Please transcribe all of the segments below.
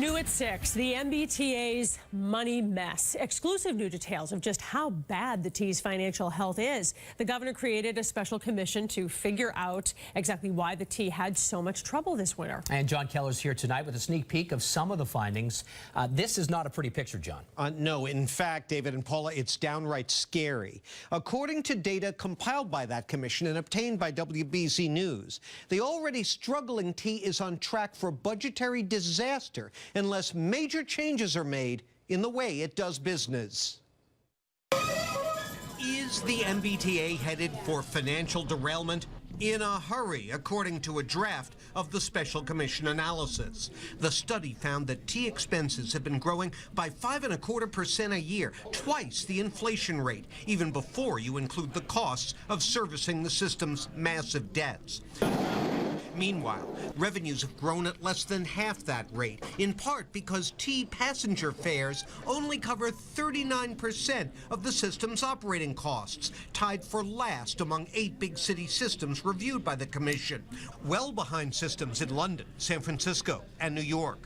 New at 6, the MBTA's money mess. Exclusive new details of just how bad the T's financial health is. The governor created a special commission to figure out exactly why the T had so much trouble this winter. And John Keller's here tonight with a sneak peek of some of the findings. This is not a pretty picture, John. No, in fact, David and Paula, it's downright scary. According to data compiled by that commission and obtained by WBZ News, the already struggling T is on track for budgetary disaster unless major changes are made in the way it does business. Is the MBTA headed for financial derailment? In a hurry, according to a draft of the Special Commission analysis. The study found that T expenses have been growing by 5.25% a year, twice the inflation rate, even before you include the costs of servicing the system's massive debts. Meanwhile, revenues have grown at less than half that rate, in part because T passenger fares only cover 39% of the system's operating costs, tied for last among 8 big city systems reviewed by the Commission, well behind systems in London, San Francisco, and New York.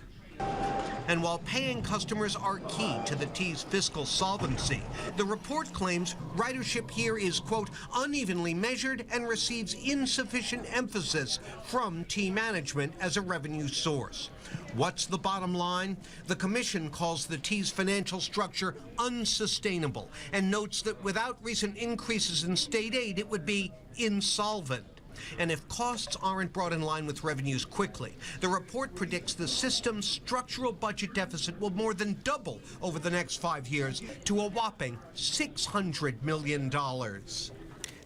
And while paying customers are key to the T's fiscal solvency, the report claims ridership here is, quote, unevenly measured and receives insufficient emphasis from T management as a revenue source. What's the bottom line? The Commission calls the T's financial structure unsustainable and notes that without recent increases in state aid, it would be insolvent. And if costs aren't brought in line with revenues quickly, the report predicts the system's structural budget deficit will more than double over the next 5 years to a whopping $600 million.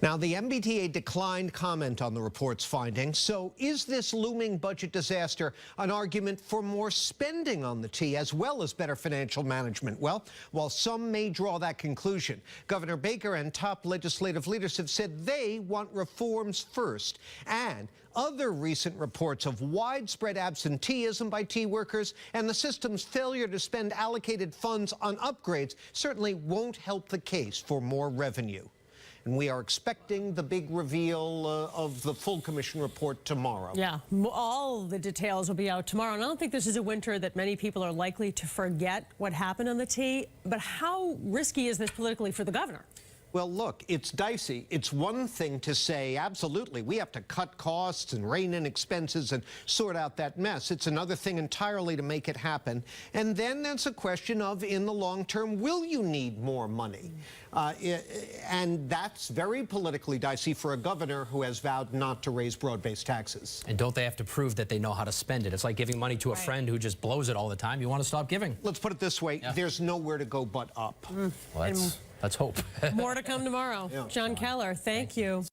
Now, the MBTA declined comment on the report's findings. So is this looming budget disaster an argument for more spending on the T as well as better financial management? Well, while some may draw that conclusion, Governor Baker and top legislative leaders have said they want reforms first. And other recent reports of widespread absenteeism by T workers and the system's failure to spend allocated funds on upgrades certainly won't help the case for more revenue. And we are expecting the big reveal of the full commission report tomorrow. Yeah, all the details will be out tomorrow. And I don't think this is a winter that many people are likely to forget what happened on the T. But how risky is this politically for the governor? Well, look, it's dicey. It's one thing to say, absolutely, we have to cut costs and rein in expenses and sort out that mess. It's another thing entirely to make it happen. And then there's a question of, in the long term, will you need more money? And that's very politically dicey for a governor who has vowed not to raise broad-based taxes. And don't they have to prove that they know how to spend it? It's like giving money to a friend who just blows it all the time. You want to stop giving. Let's put it this way. Yeah. There's nowhere to go but up. Well, let's hope. More to come tomorrow. Yeah. John Keller, thank you.